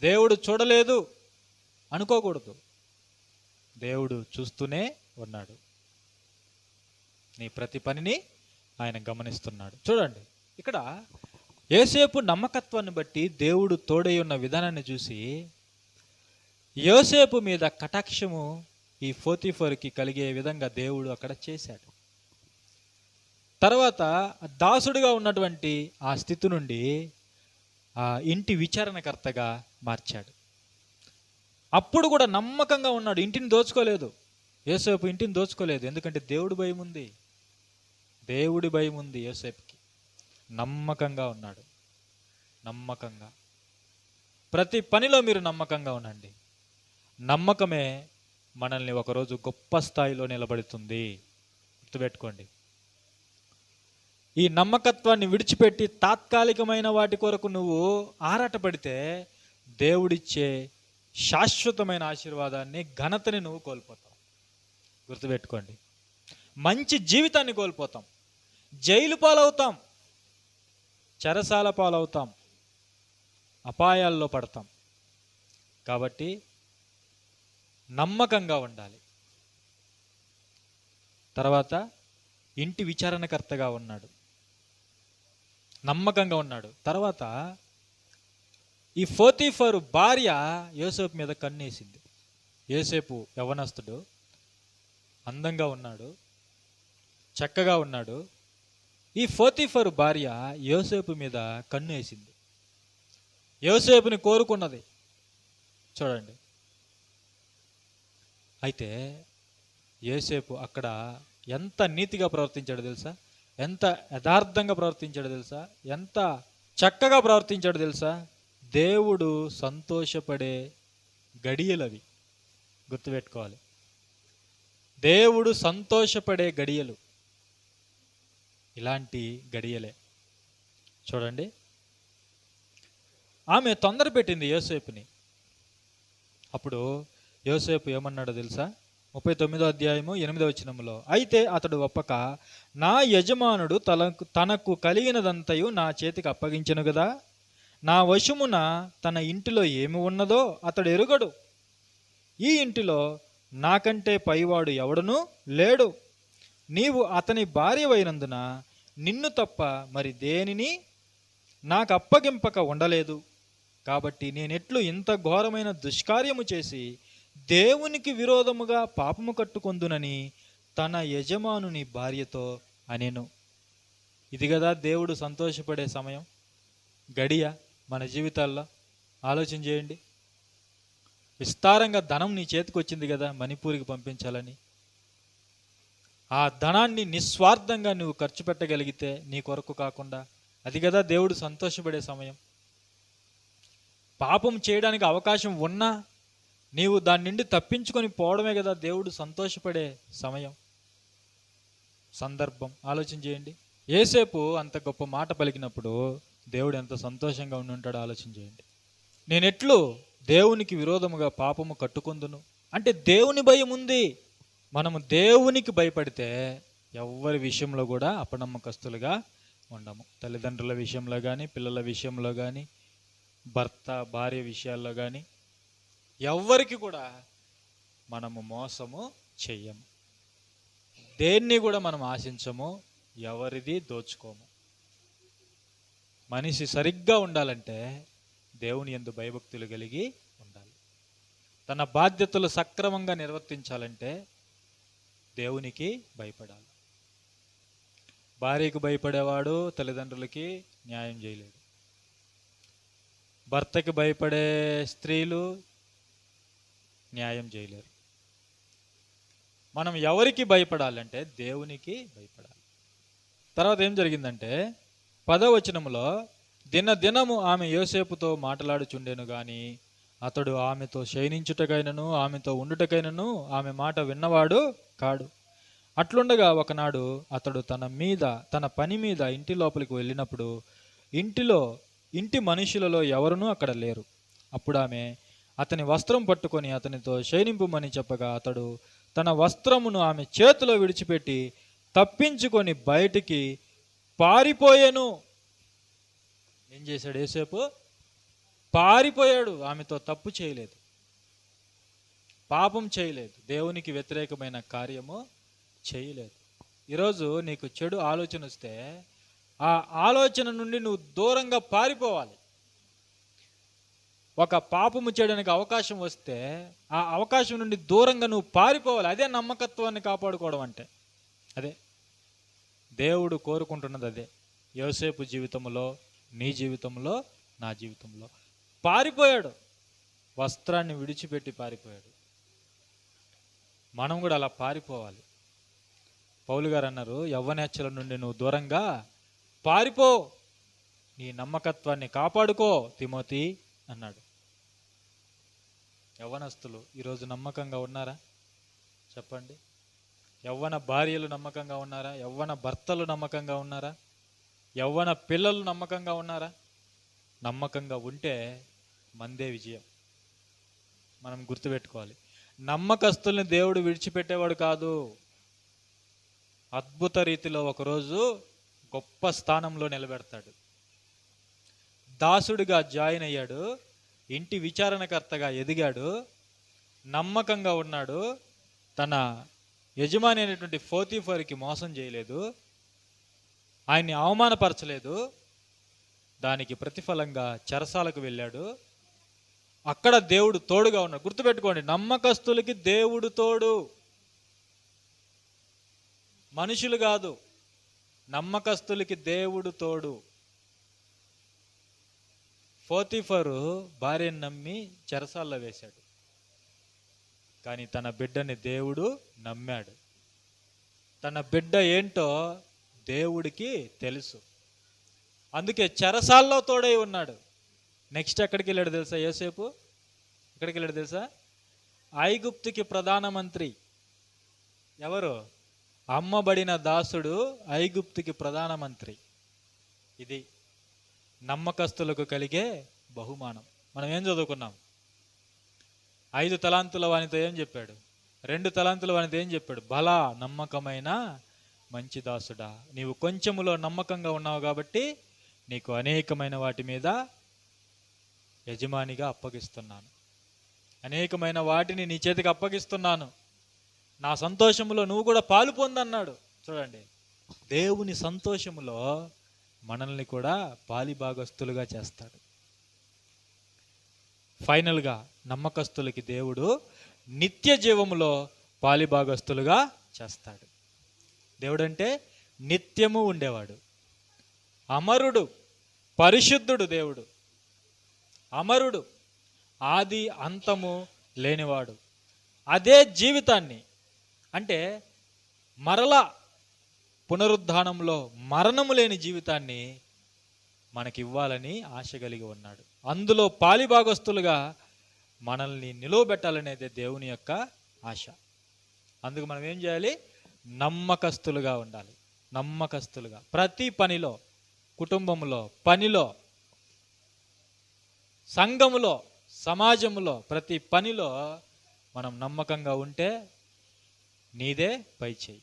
దేవుడు చూడలేదు అనుకోకూడదు, దేవుడు చూస్తూనే ఉన్నాడు. నీ ప్రతి పనిని ఆయన గమనిస్తున్నాడు. చూడండి, ఇక్కడ యోసేపు నమ్మకత్వాన్ని బట్టి దేవుడు తోడై ఉన్న విధానాన్ని చూసి యోసేపు మీద కటాక్షము ఈ పోతీఫరుకి కలిగే విధంగా దేవుడు అక్కడ చేశాడు. తర్వాత దాసుడిగా ఉన్నటువంటి ఆ స్థితి నుండి ఆ ఇంటి విచారణకర్తగా మార్చాడు. అప్పుడు కూడా నమ్మకంగా ఉన్నాడు, ఇంటిని దోచుకోలేదు. యోసేపు ఇంటిని దోచుకోలేదు, ఎందుకంటే దేవుడి భయం ఉంది. దేవుడి భయం ఉంది యోసేపుకి. నమ్మకంగా ఉన్నాడు. నమ్మకంగా ప్రతి పనిలో మీరు నమ్మకంగా ఉండండి. నమ్మకమే మనల్ని ఒకరోజు గొప్ప స్థాయిలో నిలబడుతుంది. గుర్తుపెట్టుకోండి. ఈ నమ్మకత్వాన్ని విడిచిపెట్టి తాత్కాలికమైన వాటి కొరకు నువ్వు ఆరాటపడితే దేవుడిచ్చే శాశ్వతమైన ఆశీర్వాదాన్ని, ఘనతని నువ్వు కోల్పోతావు. గుర్తుపెట్టుకోండి. మంచి జీవితాన్ని కోల్పోతాం, జైలు పాలవుతాం, చెరసాల పాలవుతాం, అపాయాల్లో పడతాం. కాబట్టి నమ్మకంగా ఉండాలి. తర్వాత ఇంటి విచారణకర్తగా ఉన్నాడు, నమ్మకంగా ఉన్నాడు. తర్వాత ఈ పోతీఫరు భార్య యోసేపు మీద కన్నేసింది. యోసేపు యవ్వనస్తుడు, అందంగా ఉన్నాడు, చక్కగా ఉన్నాడు. ఈ పోతీఫరు భార్య యోసేపు మీద కన్ను వేసింది, యోసేపుని కోరుకున్నది. చూడండి, అయితే యోసేపు అక్కడ ఎంత నీతిగా ప్రవర్తించాడో తెలుసా, ఎంత యథార్థంగా ప్రవర్తించాడో తెలుసా, ఎంత చక్కగా ప్రవర్తించాడో తెలుసా. దేవుడు సంతోషపడే గడియలవి, గుర్తుపెట్టుకోవాలి. దేవుడు సంతోషపడే గడియలు ఇలాంటి గడియలే. చూడండి, ఆమె తొందర పెట్టింది యోసేపుని. అప్పుడు యోసేపు ఏమన్నాడో తెలుసా, 39వ అధ్యాయము 8వ వచనములో, అయితే అతడు ఒప్పక, నా యజమానుడు తనకు కలిగినదంతయు నా చేతికి అప్పగించెను కదా, నా వశమున తన ఇంటిలో ఏమి ఉన్నదో అతడు ఎరుగడు, ఈ ఇంటిలో నాకంటే పైవాడు ఎవడునూ లేడు, నీవు అతని భార్యవైనందున నిన్ను తప్ప మరి దేనిని నాకు అప్పగింపక ఉండలేదు, కాబట్టి నేనెట్లు ఇంత ఘోరమైన దుష్కార్యము చేసి దేవునికి విరోధముగా పాపము కట్టుకొందునని తన యజమానుని భార్యతో అనెను. ఇది కదా దేవుడు సంతోషపడే సమయం, గడియ మన జీవితాల్లో. ఆలోచన చేయండి. విస్తారంగా ధనం నీ చేతికి వచ్చింది కదా, మణిపూర్కి పంపించాలని. ఆ ధనాన్ని నిస్వార్థంగా నువ్వు ఖర్చు పెట్టగలిగితే, నీ కొరకు కాకుండా, అది కదా దేవుడు సంతోషపడే సమయం. పాపం చేయడానికి అవకాశం ఉన్నా నీవు దాని నుండి తప్పించుకొని పోవడమే కదా దేవుడు సంతోషపడే సమయం, సందర్భం. ఆలోచన చేయండి. యోసేపు అంత గొప్ప మాట పలికినప్పుడు దేవుడు ఎంత సంతోషంగా ఉండి ఉంటాడో ఆలోచన చేయండి. నేనెట్లు దేవునికి విరోధముగా పాపము కట్టుకొందును అంటే దేవుని భయం ఉంది. మనము దేవునికి భయపడితే ఎవరి విషయంలో కూడా అపనమ్మకస్తులుగా ఉండము. తల్లిదండ్రుల విషయంలో కానీ, పిల్లల విషయంలో కానీ, భర్త భార్య విషయాల్లో కానీ ఎవ్వరికి కూడా మనము మోసము చెయ్యము. దేన్ని కూడా మనం ఆశించము, ఎవరిది దోచుకోము. మనిషి సరిగ్గా ఉండాలంటే దేవుని యందు భయభక్తులు కలిగి ఉండాలి. తన బాధ్యతలు సక్రమంగా నిర్వర్తించాలంటే దేవునికి భయపడాలి. భార్యకు భయపడేవాడు తల్లిదండ్రులకి న్యాయం చేయలేడు. భర్తకి భయపడే స్త్రీలు న్యాయం చేయలేరు. మనం ఎవరికి భయపడాలంటే దేవునికి భయపడాలి. తర్వాత ఏం జరిగిందంటే 10వ వచనములో, దినదినము ఆమె యోసేపుతో మాట్లాడుచుండెను గాని అతడు ఆమెతో శయనించుటకైనను ఆమెతో ఉండుటకైనను ఆమె మాట విన్నవాడు కాడు. అట్లుండగా ఒకనాడు అతడు తన పని మీద ఇంటి లోపలికి వెళ్ళినప్పుడు ఇంటి మనుషులలో ఎవరునూ అక్కడ లేరు. అప్పుడు ఆమె అతని వస్త్రం పట్టుకొని అతనితో శయనింపుమని చెప్పగా అతడు తన వస్త్రమును ఆమె చేతిలో విడిచిపెట్టి తప్పించుకొని బయటికి పారిపోయాను. ఏం చేశాడు యోసేపు? పారిపోయాడు. ఆమెతో తప్పు చేయలేదు, పాపం చేయలేదు, దేవునికి వ్యతిరేకమైన కార్యము చేయలేదు. ఈరోజు నీకు చెడు ఆలోచన వస్తే ఆ ఆలోచన నుండి నువ్వు దూరంగా పారిపోవాలి. ఒక పాపము చేయడానికి అవకాశం వస్తే ఆ అవకాశం నుండి దూరంగా నువ్వు పారిపోవాలి. అదే నమ్మకత్వాన్ని కాపాడుకోవడం అంటే. అదే దేవుడు కోరుకుంటున్నది. అదే యోసేపు జీవితంలో, నీ జీవితంలో, నా జీవితంలో. పారిపోయాడు, వస్త్రాన్ని విడిచిపెట్టి పారిపోయాడు. మనం కూడా అలా పారిపోవాలి. పౌలు గారు అన్నారు, యవ్వనేచ్ఛల నుండి నువ్వు దూరంగా పారిపో, నీ నమ్మకత్వాన్ని కాపాడుకో తిమోతి అన్నాడు. యవ్వనస్తులు ఈరోజు నమ్మకంగా ఉన్నారా? చెప్పండి. యవ్వన భార్యలు నమ్మకంగా ఉన్నారా? యవ్వన భర్తలు నమ్మకంగా ఉన్నారా? యవ్వన పిల్లలు నమ్మకంగా ఉన్నారా? నమ్మకంగా ఉంటే మందే విజయం. మనం గుర్తుపెట్టుకోవాలి, నమ్మకస్తుల్ని దేవుడు విడిచిపెట్టేవాడు కాదు. అద్భుత రీతిలో ఒకరోజు గొప్ప స్థానంలో నిలబెడతాడు. దాసుడిగా జాయిన్ అయ్యాడు, ఇంటి విచారణకర్తగా ఎదిగాడు, నమ్మకంగా ఉన్నాడు, తన యజమాని అయినటువంటి పోతీఫరుకి మోసం చేయలేదు, ఆయన్ని అవమానపరచలేదు. దానికి ప్రతిఫలంగా చెరసాలకు వెళ్ళాడు. అక్కడ దేవుడు తోడుగా ఉన్నాడు. గుర్తుపెట్టుకోండి, నమ్మకస్తులకి దేవుడు తోడు, మనుషులు కాదు. నమ్మకస్తులకి దేవుడు తోడు. పోతీఫరు భార్యను నమ్మి చెరసాల్లో వేశాడు, కానీ తన బిడ్డని దేవుడు నమ్మాడు. తన బిడ్డ ఏంటో దేవుడికి తెలుసు, అందుకే చెరసాల్లో తోడై ఉన్నాడు. నెక్స్ట్ ఎక్కడికి వెళ్ళాడు తెలుసా యోసేపు? ఎక్కడికి వెళ్ళాడు తెలుసా? ఐగుప్తుకి ప్రధానమంత్రి. ఎవరు? అమ్మబడిన దాసుడు ఐగుప్తుకి ప్రధానమంత్రి. ఇది నమ్మకస్తులకు కలిగే బహుమానం. మనం ఏం చదువుకున్నాం? 5 తలాంతుల వానితో ఏం చెప్పాడు? 2 తలాంతుల వానితో ఏం చెప్పాడు? బలా నమ్మకమైన మంచి దాసుడా, నీవు కొంచెములో నమ్మకంగా ఉన్నావు కాబట్టి నీకు అనేకమైన వాటి మీద యజమానిగా అప్పగిస్తున్నాను, అనేకమైన వాటిని నీ చేతికి అప్పగిస్తున్నాను, నా సంతోషములో నువ్వు కూడా పాలు పొందన్నాడు. చూడండి, దేవుని సంతోషములో మనల్ని కూడా పాలిభాగస్తులుగా చేస్తాడు. ఫైనల్గా నమ్మకస్తులకి దేవుడు నిత్య జీవములో పాలిభాగస్తులుగా చేస్తాడు. దేవుడు అంటే నిత్యము ఉండేవాడు, అమరుడు, పరిశుద్ధుడు. దేవుడు అమరుడు, ఆది అంతము లేనివాడు. అదే జీవితాన్ని, అంటే మరలా పునరుద్ధానంలో మరణము లేని జీవితాన్ని మనకి ఇవ్వాలని ఆశ కలిగి ఉన్నాడు. అందులో పాలిభాగస్తులుగా మనల్ని నిలువబెట్టాలనేదే దేవుని యొక్క ఆశ. అందుకు మనం ఏం చేయాలి? నమ్మకస్తులుగా ఉండాలి. నమ్మకస్తులుగా ప్రతి పనిలో, కుటుంబంలో, పనిలో, సంఘములో, సమాజంలో, ప్రతి పనిలో మనం నమ్మకంగా ఉంటే నీదే పై చేయి.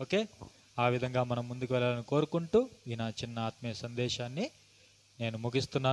ఓకే, ఆ విధంగా మనం ముందుకు వెళ్ళాలని కోరుకుంటూ ఈ నా చిన్న ఆత్మీయ సందేశాన్ని నేను ముగిస్తున్నాను.